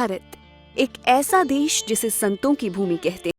भारत एक ऐसा देश जिसे संतों की भूमि कहते हैं।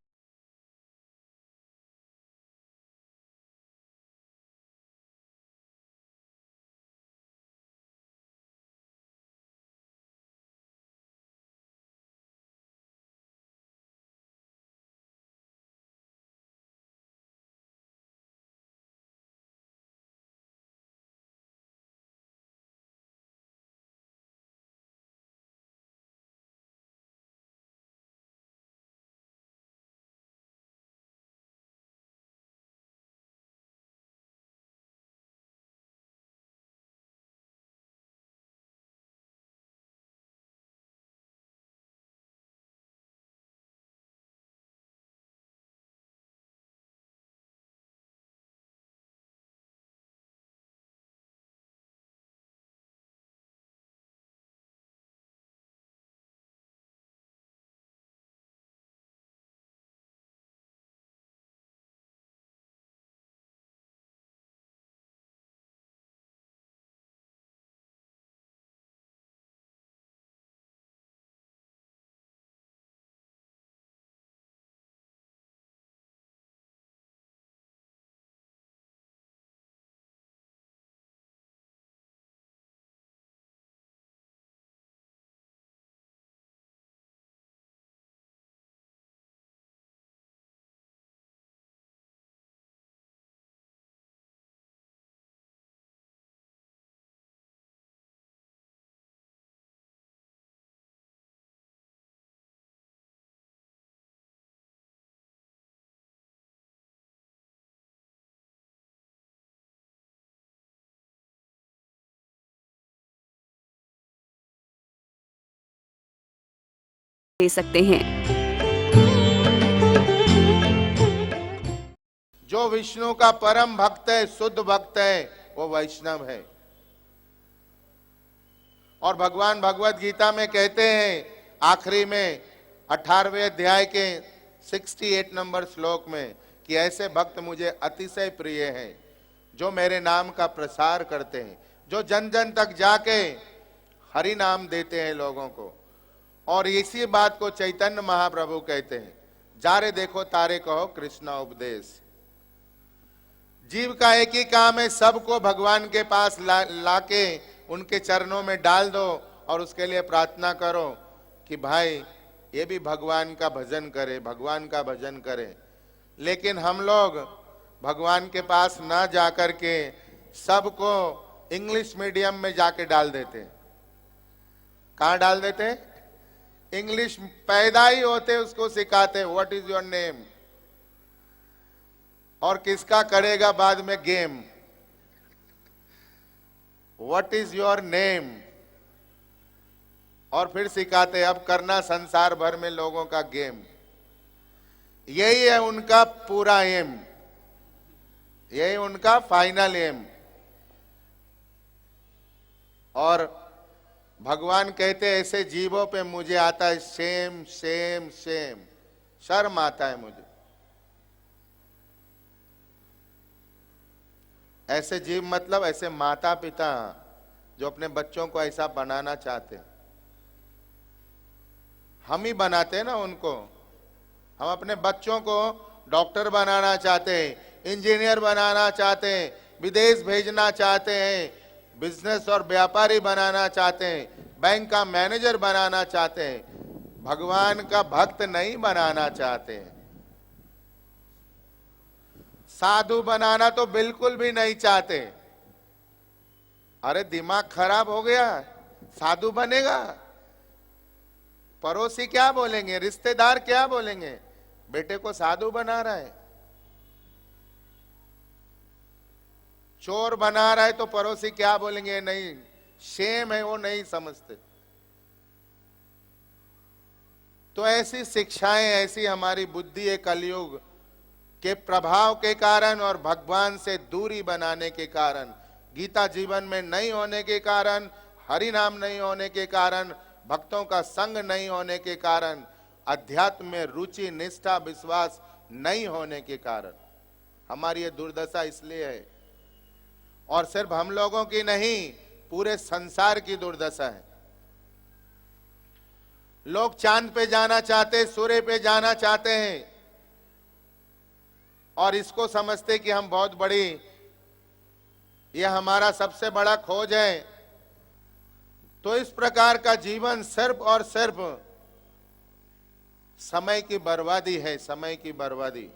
ले सकते हैं। जो विष्णु का परम भक्त है, शुद्ध भक्त है, वो वैष्णव है। और भगवान भगवत गीता में कहते हैं आखिरी में 18वें अध्याय के 68 नंबर श्लोक में कि ऐसे भक्त मुझे अतिशय प्रिय हैं जो मेरे नाम का प्रसार करते हैं, जो जन जन तक जाके हरि नाम देते हैं लोगों को। और इसी बात को चैतन्य महाप्रभु कहते हैं, जारे देखो तारे कहो कृष्णा उपदेश। जीव का एक ही काम है, सबको भगवान के पास लाके उनके चरणों में डाल दो और उसके लिए प्रार्थना करो कि भाई ये भी भगवान का भजन करे, भगवान का भजन करे। लेकिन हम लोग भगवान के पास ना जाकर के सबको इंग्लिश मीडियम में जाके डाल देते। कहां डाल देते? इंग्लिश पैदा ही होते उसको सिखाते, व्हाट इज योर नेम, और किसका करेगा बाद में game. What is your name, और फिर सिखाते अब करना संसार भर में लोगों का गेम। यही है उनका पूरा एम, यही उनका फाइनल एम। और भगवान कहते हैं ऐसे जीवों पे मुझे आता है सेम सेम सेम, शर्म आता है मुझे। ऐसे जीव मतलब ऐसे माता पिता जो अपने बच्चों को ऐसा बनाना चाहते हैं। हम ही बनाते हैं ना उनको। हम अपने बच्चों को डॉक्टर बनाना चाहते हैं, इंजीनियर बनाना चाहते हैं, विदेश भेजना चाहते हैं, बिजनेस और व्यापारी बनाना चाहते हैं, बैंक का मैनेजर बनाना चाहते हैं। भगवान का भक्त नहीं बनाना चाहते हैं। साधु बनाना तो बिल्कुल भी नहीं चाहते। अरे दिमाग खराब हो गया, साधु बनेगा? पड़ोसी क्या बोलेंगे, रिश्तेदार क्या बोलेंगे, बेटे को साधु बना रहा है। चोर बना रहा है तो पड़ोसी क्या बोलेंगे, नहीं शेम है, वो नहीं समझते। तो ऐसी शिक्षाएं, ऐसी हमारी बुद्धि है कलयुग के प्रभाव के कारण और भगवान से दूरी बनाने के कारण, गीता जीवन में नहीं होने के कारण, हरि नाम नहीं होने के कारण, भक्तों का संग नहीं होने के कारण, अध्यात्म में रुचि निष्ठा विश्वास नहीं होने के कारण हमारी ये दुर्दशा इसलिए है। और सिर्फ हम लोगों की नहीं, पूरे संसार की दुर्दशा है। लोग चांद पे जाना चाहते हैं, सूर्य पे जाना चाहते हैं और इसको समझते कि हम बहुत बड़ी, ये हमारा सबसे बड़ा खोज है। तो इस प्रकार का जीवन सिर्फ और सिर्फ समय की बर्बादी है, समय की बर्बादी।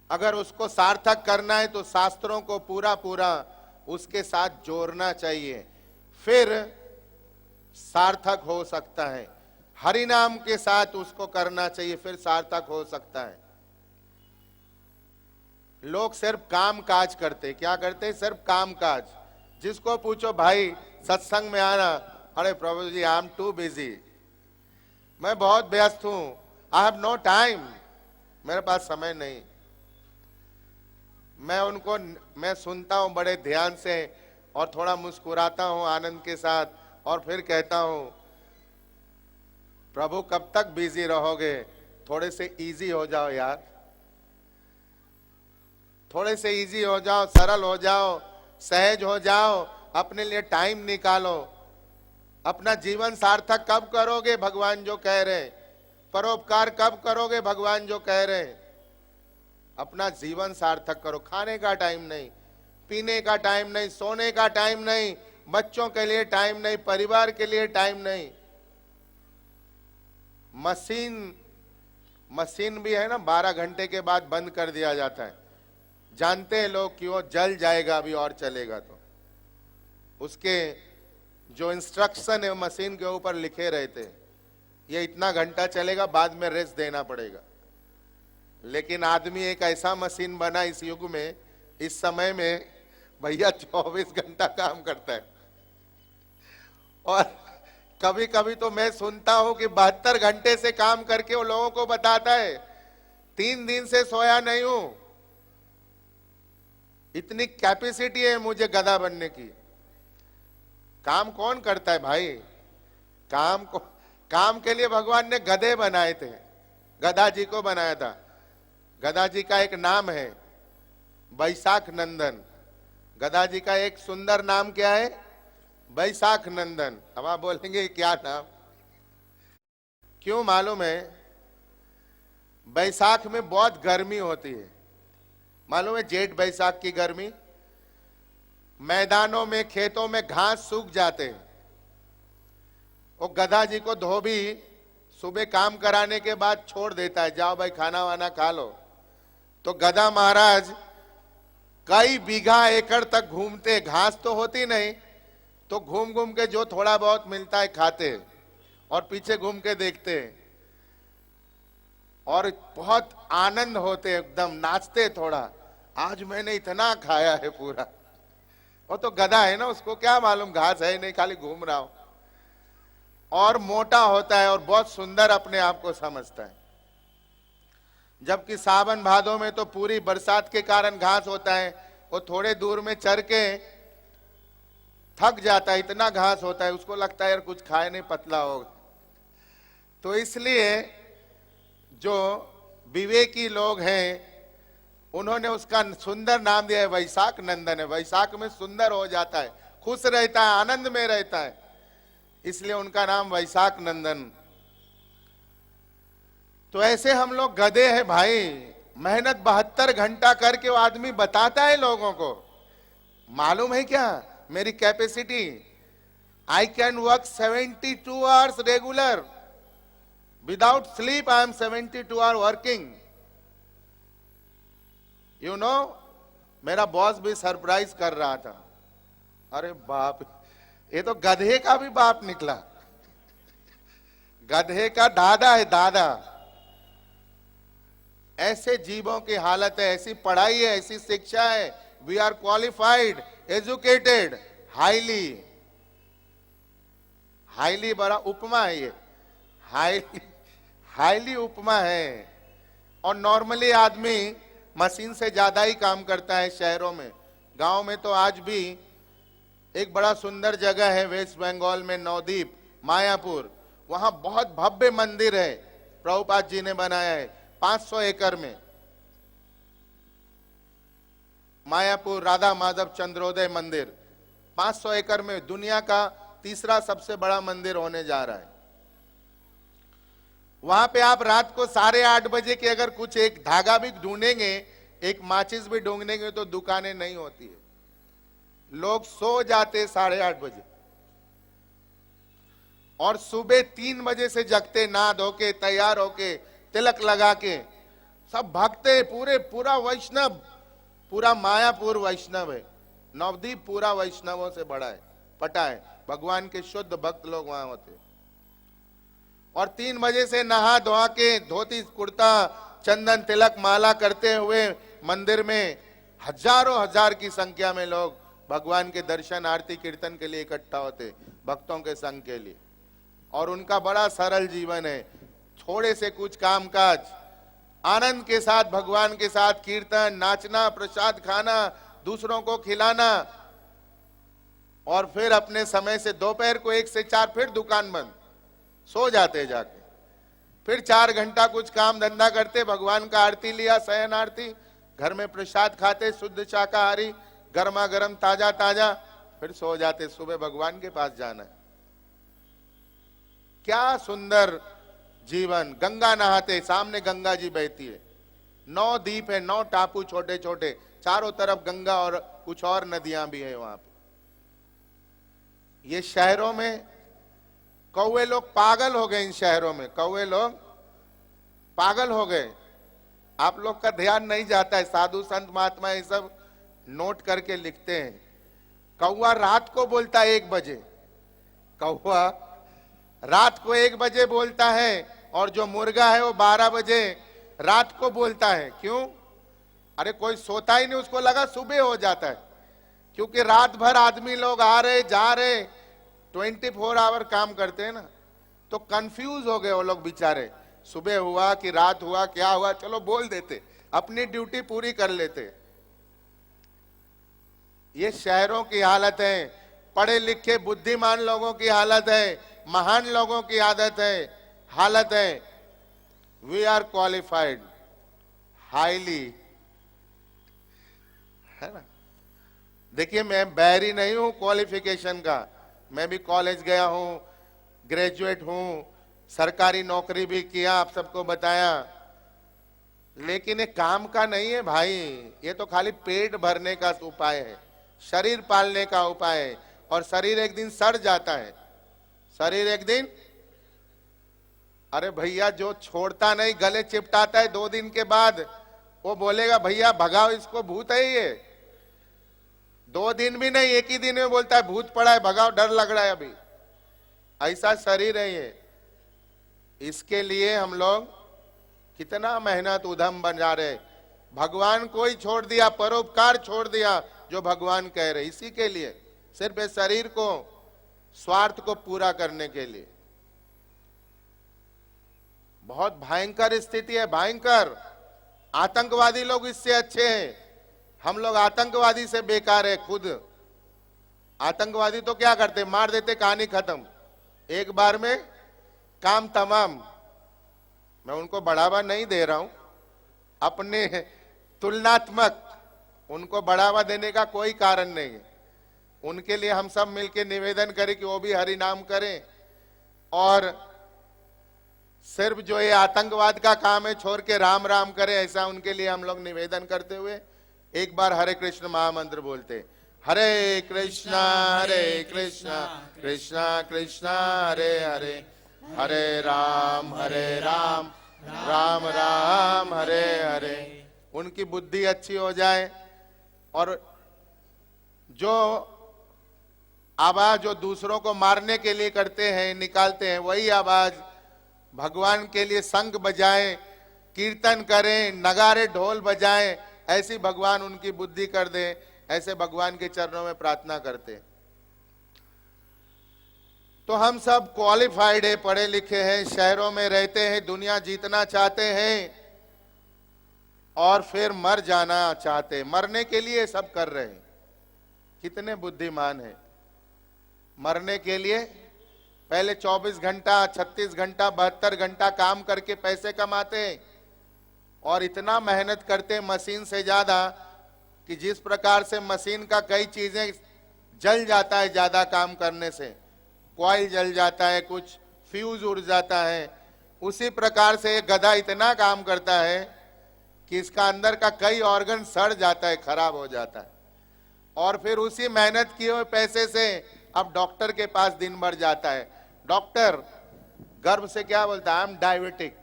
अगर उसको सार्थक करना है तो शास्त्रों को पूरा पूरा उसके साथ जोड़ना चाहिए, फिर सार्थक हो सकता है। हरि नाम के साथ उसको करना चाहिए, फिर सार्थक हो सकता है। लोग सिर्फ काम काज करते, क्या करते? सिर्फ काम काज। जिसको पूछो भाई सत्संग में आना, अरे प्रभु जी आई एम टू बिजी, मैं बहुत व्यस्त हूं, आई हैव नो टाइम, मेरे पास समय नहीं। मैं सुनता हूं बड़े ध्यान से और थोड़ा मुस्कुराता हूं आनंद के साथ और फिर कहता हूं प्रभु कब तक बिजी रहोगे, थोड़े से इजी हो जाओ यार, थोड़े से इजी हो जाओ, सरल हो जाओ, सहज हो जाओ, अपने लिए टाइम निकालो। अपना जीवन सार्थक कब करोगे भगवान जो कह रहे, परोपकार कब करोगे भगवान जो कह रहे, अपना जीवन सार्थक करो। खाने का टाइम नहीं, पीने का टाइम नहीं, सोने का टाइम नहीं, बच्चों के लिए टाइम नहीं, परिवार के लिए टाइम नहीं। मशीन भी है ना, 12 घंटे के बाद बंद कर दिया जाता है। जानते हैं लोग कि वो जल जाएगा अभी और चलेगा, तो उसके जो इंस्ट्रक्शन है मशीन के ऊपर लिखे रहते, ये इतना घंटा चलेगा, बाद में रेस्ट देना पड़ेगा। लेकिन आदमी एक ऐसा मशीन बना इस युग में, इस समय में, भैया 24 घंटा काम करता है। और कभी कभी तो मैं सुनता हूं कि 72 घंटे से काम करके वो लोगों को बताता है 3 दिन से सोया नहीं हूं, इतनी कैपेसिटी है मुझे गधा बनने की। काम कौन करता है भाई? काम के लिए भगवान ने गधे बनाए थे, गधा जी को बनाया था। गधा जी का एक नाम है वैशाख नंदन। गधा जी का एक सुंदर नाम क्या है? वैशाख नंदन। अब आप बोलेंगे क्या नाम, क्यों मालूम है? वैशाख में बहुत गर्मी होती है, मालूम है? जेठ बैसाख की गर्मी, मैदानों में खेतों में घास सूख जाते हैं। वो गधा जी को धोबी सुबह काम कराने के बाद छोड़ देता है, जाओ भाई खाना वाना खा लो। तो गधा महाराज कई बीघा एकड़ तक घूमते, घास तो होती नहीं, तो घूम घूम के जो थोड़ा बहुत मिलता है खाते और पीछे घूम के देखते और बहुत आनंद होते, एकदम नाचते थोड़ा, आज मैंने इतना खाया है पूरा। वो तो गधा है ना, उसको क्या मालूम घास है नहीं, खाली घूम रहा हूं। और मोटा होता है और बहुत सुंदर अपने आप को समझता है। जबकि सावन भादों में तो पूरी बरसात के कारण घास होता है, वो थोड़े दूर में चर के थक जाता है, इतना घास होता है, उसको लगता है यार कुछ खाए नहीं, पतला होगा। तो इसलिए जो विवेकी लोग हैं उन्होंने उसका सुंदर नाम दिया है वैशाख नंदन है। वैशाख में सुंदर हो जाता है, खुश रहता है, आनंद में रहता है, इसलिए उनका नाम वैशाख नंदन। तो ऐसे हम लोग गधे हैं भाई, मेहनत 72 घंटा करके वो आदमी बताता है लोगों को, मालूम है क्या मेरी capacity? I can work 72 hours regular without sleep, I am 72 hour working. You know, मेरा बॉस भी सरप्राइज कर रहा था, अरे बाप, ये तो गधे का भी बाप निकला, गधे का दादा है, दादा। ऐसे जीवों की हालत है, ऐसी पढ़ाई है, ऐसी शिक्षा है। We are qualified, educated, highly बड़ा उपमा है ये, हाईली उपमा है। और नॉर्मली आदमी मशीन से ज्यादा ही काम करता है शहरों में। गांव में तो आज भी एक बड़ा सुंदर जगह है वेस्ट बंगाल में, नवद्वीप, मायापुर, वहां बहुत भव्य मंदिर है, प्रभुपाद जी ने बनाया है 500 एकड़ में। मायापुर राधा माधव चंद्रोदय मंदिर 500 एकड़ में दुनिया का तीसरा सबसे बड़ा मंदिर होने जा रहा है। वहां पे आप रात को 8:30 के अगर कुछ एक धागा भी ढूंढेंगे, एक माचिस भी ढूंढेंगे तो दुकानें नहीं होती है, लोग सो जाते 8:30 और सुबह 3 बजे से जगते, नहा धो के तैयार होके तिलक लगा के सब भक्ते, पूरा वैष्णव, पूरा मायापुर वैष्णव है, नवदीप पूरा वैष्णवों से बड़ा है, पटा है, भगवान के शुद्ध भक्त लोग वहां होते। और 3 बजे से नहा धोआ के धोती कुर्ता चंदन तिलक माला करते हुए मंदिर में हजारों हजार की संख्या में लोग भगवान के दर्शन आरती कीर्तन के लिए इकट्ठा होते, भक्तों के संग के लिए। और उनका बड़ा सरल जीवन है, थोड़े से कुछ कामकाज, आनंद के साथ भगवान के साथ कीर्तन, नाचना, प्रसाद खाना, दूसरों को खिलाना, और फिर अपने समय से दोपहर को 1 से 4 फिर दुकान बंद, सो जाते जाके, फिर 4 घंटा कुछ काम धंधा करते, भगवान का आरती लिया, शयन आरती, घर में प्रसाद खाते, शुद्ध शाकाहारी, गर्मा गर्म ताजा ताजा, फिर सो जाते, सुबह भगवान के पास जाना है। क्या सुंदर जीवन। गंगा नहाते, सामने गंगा जी बहती है, 9 द्वीप है, 9 टापू छोटे छोटे, चारों तरफ गंगा और कुछ और नदियां भी है वहां पे। ये शहरों में कौवे लोग पागल हो गए, इन शहरों में कौवे लोग पागल हो गए, आप लोग का ध्यान नहीं जाता है, साधु संत महात्मा ये सब नोट करके लिखते हैं। कौवा रात को बोलता है 1 बजे, कौवा रात को 1 बजे बोलता है, और जो मुर्गा है वो 12 बजे रात को बोलता है। क्यों? अरे कोई सोता ही नहीं, उसको लगा सुबह हो जाता है, क्योंकि रात भर आदमी लोग आ रहे जा रहे, 24 आवर काम करते हैं ना, तो कंफ्यूज हो गए वो लोग बेचारे, सुबह हुआ कि रात हुआ, क्या हुआ, चलो बोल देते, अपनी ड्यूटी पूरी कर लेते। ये शहरों की हालत है, पढ़े लिखे बुद्धिमान लोगों की हालत है, महान लोगों की हालत है। वी आर क्वालिफाइड हाईली, है ना। देखिए मैं बैरी नहीं हूं क्वालिफिकेशन का, मैं भी कॉलेज गया हूं, ग्रेजुएट हूं, सरकारी नौकरी भी किया, आप सबको बताया, लेकिन ये काम का नहीं है भाई, ये तो खाली पेट भरने का उपाय है, शरीर पालने का उपाय है, और शरीर एक दिन सड़ जाता है, शरीर एक दिन, अरे भैया जो छोड़ता नहीं, गले चिपटाता है 2 दिन के बाद, वो बोलेगा भैया भगाओ इसको, भूत है ये, 2 दिन भी नहीं, 1 ही दिन में बोलता है भूत पड़ा है, भगाओ, डर लग रहा है अभी, ऐसा शरीर है ये। इसके लिए हम लोग कितना मेहनत उधम बना रहे, भगवान को ही छोड़ दिया, परोपकार छोड़ दिया जो भगवान कह रहे, इसी के लिए, सिर्फ इस शरीर को, स्वार्थ को पूरा करने के लिए। बहुत भयंकर स्थिति है, भयंकर। आतंकवादी लोग इससे अच्छे हैं, हम लोग आतंकवादी से बेकार है खुद। आतंकवादी तो क्या करते, मार देते, कहानी खत्म, एक बार में काम तमाम। मैं उनको बढ़ावा नहीं दे रहा हूं, अपने तुलनात्मक उनको बढ़ावा देने का कोई कारण नहीं है। उनके लिए हम सब मिलकर निवेदन करें कि वो भी हरि नाम करें, और सिर्फ जो ये आतंकवाद का काम है छोड़ के राम राम करें, ऐसा उनके लिए हम लोग निवेदन करते हुए एक बार हरे कृष्ण महामंत्र बोलते, हरे कृष्णा कृष्णा कृष्णा हरे हरे, हरे राम राम राम हरे हरे। उनकी बुद्धि अच्छी हो जाए, और जो आवाज जो दूसरों को मारने के लिए करते हैं, निकालते हैं, वही आवाज भगवान के लिए शंख बजाएं, कीर्तन करें, नगारे ढोल बजाएं, ऐसी भगवान उनकी बुद्धि कर दे, ऐसे भगवान के चरणों में प्रार्थना करते। तो हम सब क्वालिफाइड है, पढ़े लिखे हैं, शहरों में रहते हैं, दुनिया जीतना चाहते हैं, और फिर मर जाना चाहते, मरने के लिए सब कर रहे हैं। कितने बुद्धिमान हैं, मरने के लिए पहले 24 घंटा 36 घंटा 72 घंटा काम करके पैसे कमाते हैं, और इतना मेहनत करते हैं मशीन से ज्यादा, कि जिस प्रकार से मशीन का कई चीजें जल जाता है, ज्यादा काम करने से कॉइल जल जाता है, कुछ फ्यूज उड़ जाता है, उसी प्रकार से ये गधा इतना काम करता है कि इसका अंदर का कई ऑर्गन सड़ जाता है, खराब हो जाता है, और फिर उसी मेहनत किए हुए पैसे से अब डॉक्टर के पास दिन भर जाता है। डॉक्टर गर्व से क्या बोलता है? I am diabetic.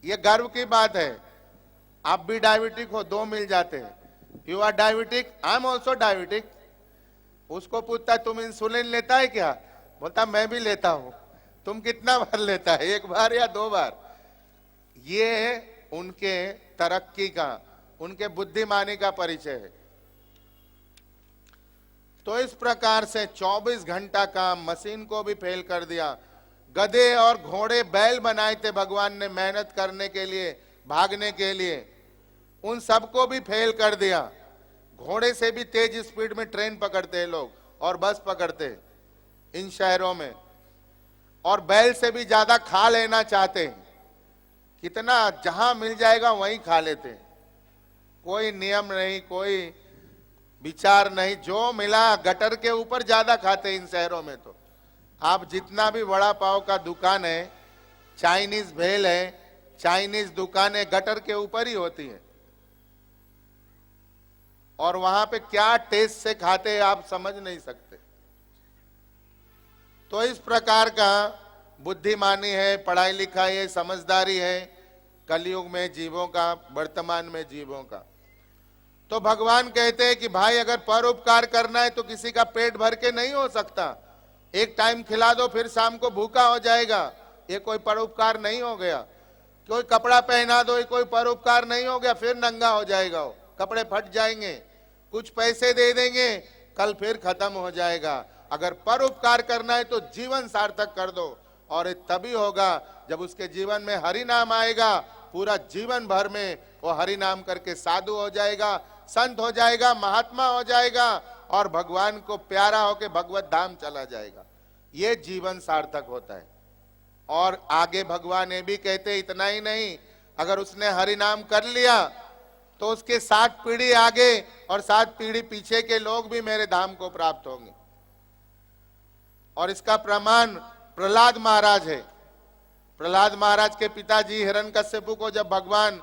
ये गर्व की बात है, आप भी डायबिटिक हो, दो मिल जाते हैं। You are diabetic, I am also diabetic. उसको पूछता है तुम इंसुलिन लेता है क्या? बोलता मैं भी लेता हूं। तुम कितना बार लेता है, एक बार या दो बार? ये उनके तरक्की का, उनके बुद्धिमानी का परिचय है। तो इस प्रकार से 24 घंटा काम मशीन को भी फेल कर दिया। गधे और घोड़े बैल बनाए थे भगवान ने मेहनत करने के लिए, भागने के लिए, उन सबको भी फेल कर दिया। घोड़े से भी तेज स्पीड में ट्रेन पकड़ते हैं लोग और बस पकड़ते हैं इन शहरों में, और बैल से भी ज्यादा खा लेना चाहते हैं। कितना जहां मिल जाएगा वहीं खा लेते हैं, कोई नियम नहीं, कोई विचार नहीं, जो मिला गटर के ऊपर ज्यादा खाते हैं इन शहरों में। तो आप जितना भी वड़ा पाव का दुकान है, चाइनीज भेल है, चाइनीज दुकानें गटर के ऊपर ही होती है, और वहां पे क्या टेस्ट से खाते हैं आप समझ नहीं सकते। तो इस प्रकार का बुद्धिमानी है, पढ़ाई लिखाई है, समझदारी है कलयुग में जीवों का, वर्तमान में जीवों का। तो भगवान कहते हैं कि भाई अगर परोपकार करना है तो किसी का पेट भर के नहीं हो सकता। एक टाइम खिला दो फिर शाम को भूखा हो जाएगा, ये कोई परोपकार नहीं हो गया। कोई कपड़ा पहना दो, ये कोई परोपकार नहीं हो गया, फिर नंगा हो जाएगा वो, कपड़े फट जाएंगे। कुछ पैसे दे देंगे, कल फिर खत्म हो जाएगा। अगर परोपकार करना है तो जीवन सार्थक कर दो, और ये तभी होगा जब उसके जीवन में हरि नाम आएगा। पूरा जीवन भर में वो हरि नाम करके साधु हो जाएगा, संत हो जाएगा, महात्मा हो जाएगा, और भगवान को प्यारा होके भगवत धाम चला जाएगा। ये जीवन सार्थक होता है। और आगे भगवान ये भी कहते इतना ही नहीं, अगर उसने हरि नाम कर लिया तो उसके 7 पीढ़ी आगे और 7 पीढ़ी पीछे के लोग भी मेरे धाम को प्राप्त होंगे। और इसका प्रमाण प्रहलाद महाराज है। प्रहलाद महाराज के पिताजी हिरण्यकश्यपु को जब भगवान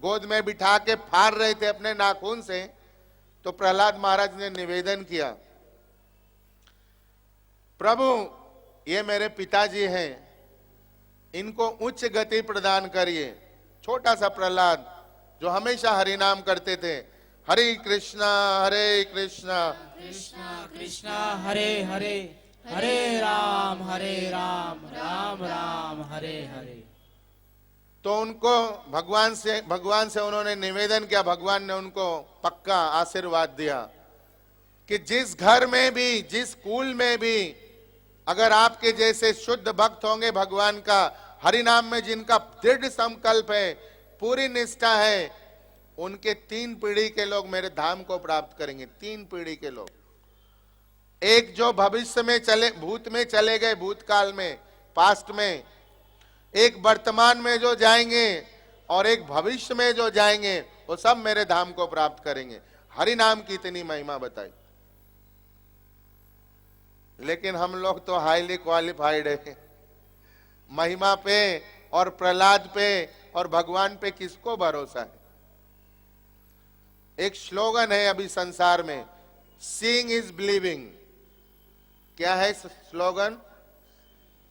गोद में बिठा के फाड़ रहे थे अपने नाखून से, तो प्रहलाद महाराज ने निवेदन किया, प्रभु ये मेरे पिताजी हैं, इनको उच्च गति प्रदान करिए। छोटा सा प्रहलाद जो हमेशा हरि नाम करते थे, हरे कृष्णा कृष्णा कृष्णा हरे हरे, हरे राम राम राम हरे हरे। तो उनको भगवान से उन्होंने निवेदन किया। भगवान ने उनको पक्का आशीर्वाद दिया कि जिस घर में भी, जिस कुल में भी अगर आपके जैसे शुद्ध भक्त होंगे भगवान का, हरि नाम में जिनका दृढ़ संकल्प है, पूरी निष्ठा है, उनके 3 पीढ़ी के लोग मेरे धाम को प्राप्त करेंगे। 3 पीढ़ी के लोग, एक जो भविष्य में चले, भूत में चले गए, भूतकाल में, पास्ट में, एक वर्तमान में जो जाएंगे और एक भविष्य में जो जाएंगे, वो सब मेरे धाम को प्राप्त करेंगे। हरि नाम की इतनी महिमा बताई। लेकिन हम लोग तो हाईली क्वालिफाइड है, महिमा पे और प्रहलाद पे और भगवान पे किसको भरोसा है? एक स्लोगन है अभी संसार में, सीइंग इज बिलीविंग। क्या है स्लोगन?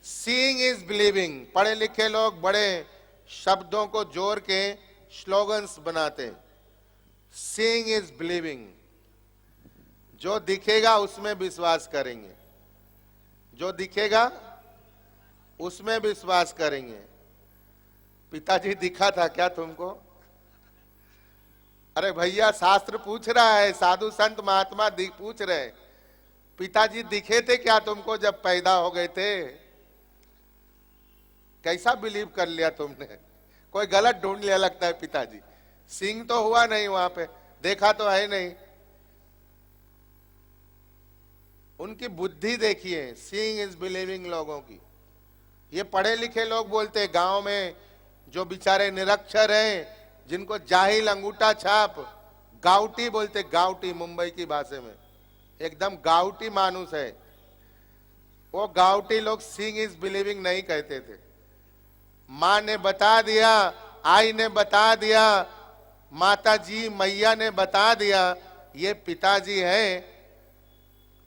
Seeing is believing. पढ़े लिखे लोग बड़े शब्दों को जोड़ के स्लोगन्स बनाते हैं। सीइंग इज बिलीविंग, जो दिखेगा उसमें विश्वास करेंगे, जो दिखेगा उसमें विश्वास करेंगे। पिताजी दिखा था क्या तुमको? अरे भैया शास्त्र पूछ रहा है, साधु संत महात्मा पूछ रहे हैं, पिताजी दिखे थे क्या तुमको जब पैदा हो गए थे? कैसा बिलीव कर लिया तुमने? कोई गलत ढूंढ लिया लगता है पिताजी। सिंह तो हुआ नहीं वहां पे, देखा तो है नहीं। उनकी बुद्धि देखिए, सीइंग इज बिलीविंग लोगों की। ये पढ़े लिखे लोग बोलते हैं, गांव में जो बेचारे निरक्षर हैं, जिनको जाहिल अंगूठा छाप, गाउटी बोलते, गाउटी मुंबई की भाषा में, एकदम गाउटी मानुस है वो। गाउटी लोग सीइंग इज बिलीविंग नहीं कहते थे, माँ ने बता दिया, आई ने बता दिया, माता जी मैया ने बता दिया, ये पिताजी है,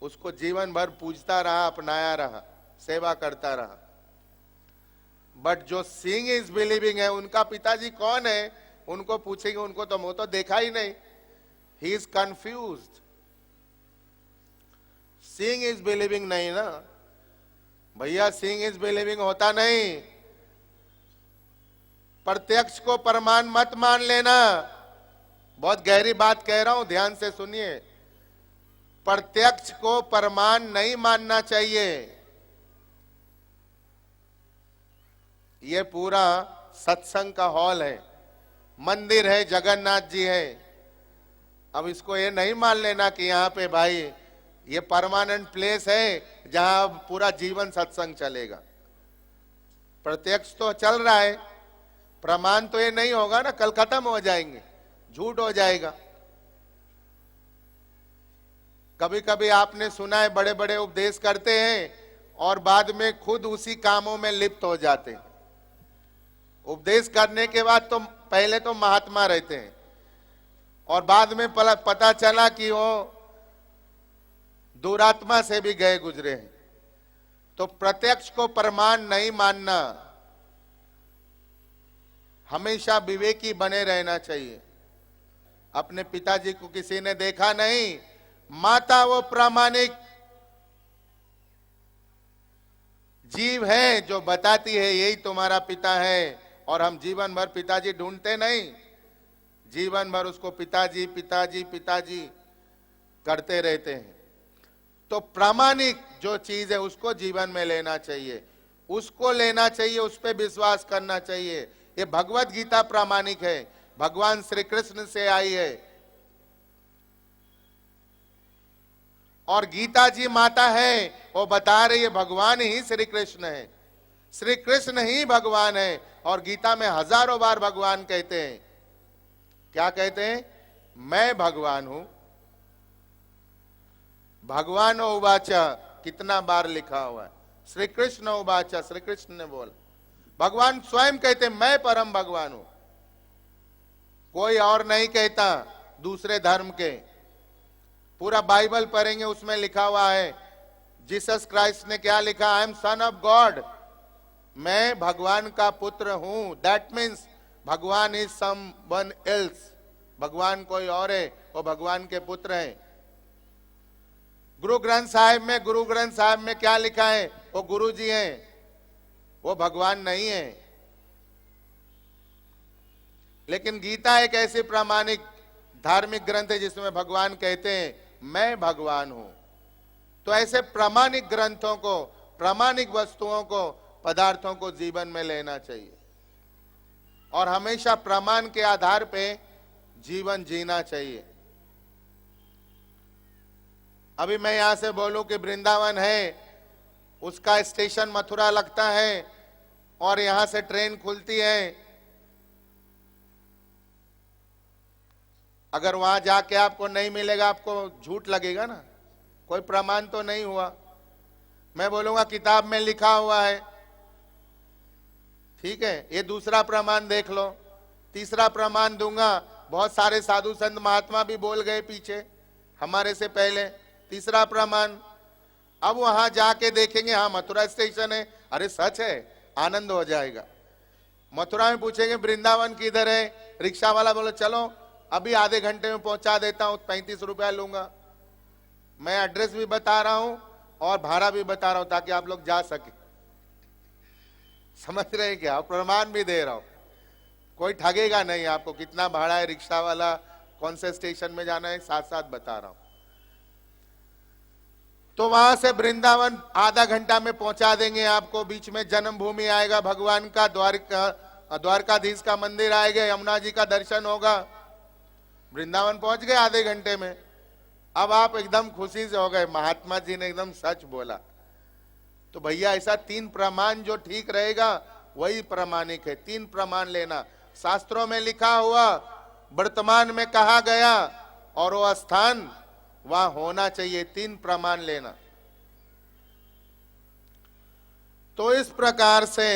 उसको जीवन भर पूजता रहा, अपनाया रहा, सेवा करता रहा। बट जो सीइंग इज बिलीविंग है, उनका पिताजी कौन है, उनको पूछेंगे, उनको तो मुंह तो देखा ही नहीं, he is confused. Seeing is believing नहीं ना भैया, सीइंग इज बिलीविंग होता नहीं। प्रत्यक्ष को प्रमाण मत मान लेना। बहुत गहरी बात कह रहा हूं, ध्यान से सुनिए। प्रत्यक्ष को प्रमाण नहीं मानना चाहिए। ये पूरा सत्संग का हॉल है, मंदिर है, जगन्नाथ जी है। अब इसको ये नहीं मान लेना कि यहाँ पे भाई ये परमानेंट प्लेस है जहां पूरा जीवन सत्संग चलेगा। प्रत्यक्ष तो चल रहा है, प्रमाण तो ये नहीं होगा ना, कल खत्म हो जाएंगे, झूठ हो जाएगा। कभी कभी आपने सुना है बड़े बड़े उपदेश करते हैं और बाद में खुद उसी कामों में लिप्त हो जाते हैं। उपदेश करने के बाद तो पहले तो महात्मा रहते हैं और बाद में पता चला कि वो दुरात्मा से भी गए गुजरे हैं। तो प्रत्यक्ष को प्रमाण नहीं मानना, हमेशा विवेकी बने रहना चाहिए। अपने पिताजी को किसी ने देखा नहीं, माता वो प्रामाणिक जीव है जो बताती है यही तुम्हारा पिता है, और हम जीवन भर पिताजी ढूंढते नहीं, जीवन भर उसको पिताजी पिताजी पिताजी करते रहते हैं। तो प्रामाणिक जो चीज है उसको जीवन में लेना चाहिए, उसको लेना चाहिए, उस पर विश्वास करना चाहिए। ये भगवत गीता प्रामाणिक है, भगवान श्री कृष्ण से आई है। और गीता जी माता है, वो बता रही है भगवान ही श्री कृष्ण है, श्री कृष्ण ही भगवान है। और गीता में हजारों बार भगवान कहते हैं, क्या कहते हैं? मैं भगवान हूं। भगवान उवाचा कितना बार लिखा हुआ है, श्री कृष्ण उवाचा, श्री कृष्ण ने बोला। भगवान स्वयं कहते हैं मैं परम भगवान हूं, कोई और नहीं कहता दूसरे धर्म के। पूरा बाइबल पढ़ेंगे, उसमें लिखा हुआ है, जीसस क्राइस्ट ने क्या लिखा? I am son of God, मैं भगवान का पुत्र हूं। दैट मीन्स भगवान इज समवन एल्स, भगवान कोई और है, वो भगवान के पुत्र हैं। गुरु ग्रंथ साहिब में क्या लिखा है? वो गुरु जी हैं, वो भगवान नहीं है। लेकिन गीता एक ऐसी प्रामाणिक धार्मिक ग्रंथ है जिसमें भगवान कहते हैं मैं भगवान हूं। तो ऐसे प्रामाणिक ग्रंथों को, प्रामाणिक वस्तुओं को, पदार्थों को जीवन में लेना चाहिए और हमेशा प्रमाण के आधार पे जीवन जीना चाहिए। अभी मैं यहां से बोलूं कि वृंदावन है, उसका स्टेशन मथुरा लगता है और यहां से ट्रेन खुलती है। अगर वहां जाके आपको नहीं मिलेगा, आपको झूठ लगेगा ना, कोई प्रमाण तो नहीं हुआ। मैं बोलूंगा किताब में लिखा हुआ है, ठीक है, ये दूसरा प्रमाण देख लो। तीसरा प्रमाण दूंगा, बहुत सारे साधु संत महात्मा भी बोल गए पीछे हमारे से पहले। तीसरा प्रमाण, अब वहां जाके देखेंगे, हाँ मथुरा स्टेशन है, अरे सच है, आनंद हो जाएगा। मथुरा में पूछेंगे वृंदावन किधर है, रिक्शा वाला बोले चलो अभी आधे घंटे में पहुंचा देता हूं, 35 रुपया लूंगा। मैं एड्रेस भी बता रहा हूं और भाड़ा भी बता रहा हूं ताकि आप लोग जा सके। समझ रहे हैं क्या? प्रमाण भी दे रहा हूं, कोई ठगेगा नहीं आपको। कितना भाड़ा है रिक्शा वाला, कौन से स्टेशन में जाना है, साथ साथ बता रहा हूं। तो वहां से वृंदावन आधा घंटा में पहुंचा देंगे आपको। बीच में जन्मभूमि आएगा भगवान का, द्वारकाधीश का मंदिर आएगा, यमुना जी का दर्शन होगा। वृंदावन पहुंच गए आधे घंटे में। अब आप एकदम खुशी से हो गए, महात्मा जी ने एकदम सच बोला। तो भैया ऐसा 3 प्रमाण जो ठीक रहेगा वही प्रामाणिक है। 3 प्रमाण लेना, शास्त्रों में लिखा हुआ, वर्तमान में कहा गया और वो स्थान वहां होना चाहिए। 3 प्रमाण लेना। तो इस प्रकार से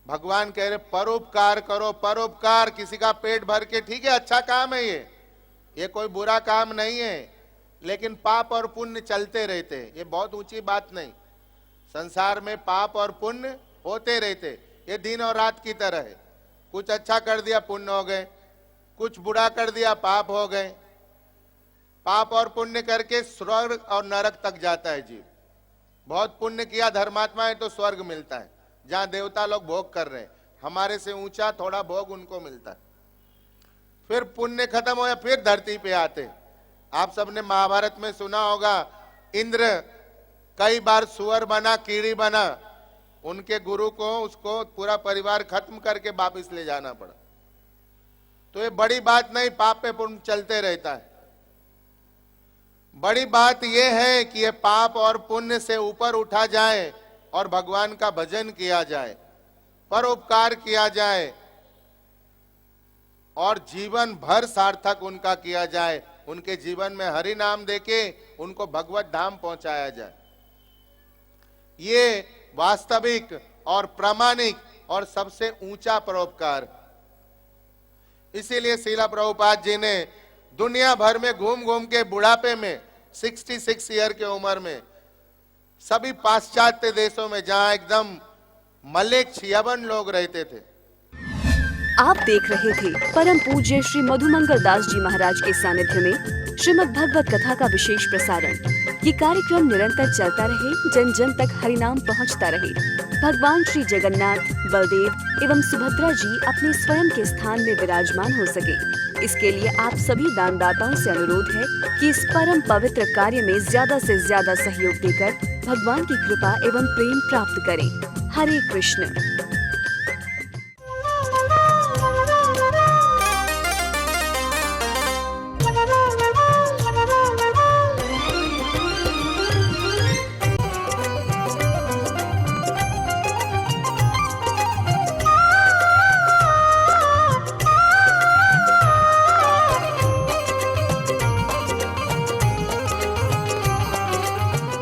भगवान कह रहे परोपकार करो, परोपकार, किसी का पेट भर के, ठीक है, अच्छा काम है ये कोई बुरा काम नहीं है, लेकिन पाप और पुण्य चलते रहते, ये बहुत ऊंची बात नहीं। संसार में पाप और पुण्य होते रहते, ये दिन और रात की तरह है। कुछ अच्छा कर दिया पुण्य हो गए, कुछ बुरा कर दिया पाप हो गए। पाप और पुण्य करके स्वर्ग और नरक तक जाता है जीव। बहुत पुण्य किया धर्मात्मा है तो स्वर्ग मिलता है, जहां देवता लोग भोग कर रहे हैं, हमारे से ऊंचा थोड़ा भोग उनको मिलता है। फिर पुण्य खत्म हो या फिर धरती पे आते। आप सबने महाभारत में सुना होगा, इंद्र कई बार सुअर बना, कीड़ी बना, उनके गुरु को, उसको पूरा परिवार खत्म करके वापिस ले जाना पड़ा। तो ये बड़ी बात नहीं, पाप पे पुण्य चलते रहता है। बड़ी बात यह है कि ये पाप और पुण्य से ऊपर उठा जाए और भगवान का भजन किया जाए, परोपकार किया जाए और जीवन भर सार्थक उनका किया जाए, उनके जीवन में हरि नाम देके उनको भगवत धाम पहुंचाया जाए। ये वास्तविक और प्रामाणिक और सबसे ऊंचा परोपकार। इसीलिए श्रील प्रभुपाद जी ने दुनिया भर में घूम घूम के बुढ़ापे में 66 ईयर की उम्र में सभी पाश्चात्य देशों में जहां एकदम मलेच्छ यवन लोग रहते थे। आप देख रहे थे परम पूज्य श्री मधुमंगल दास जी महाराज के सानिध्य में श्रीमद् भगवत कथा का विशेष प्रसारण। ये कार्यक्रम निरंतर चलता रहे, जन जन तक हरिनाम पहुंचता रहे। भगवान श्री जगन्नाथ, बलदेव एवं सुभद्रा जी अपने स्वयं के स्थान में विराजमान हो सके, इसके लिए आप सभी दानदाताओं से अनुरोध है कि इस परम पवित्र कार्य में ज्यादा से ज्यादा सहयोग देकर भगवान की कृपा एवं प्रेम प्राप्त करें। हरे कृष्ण।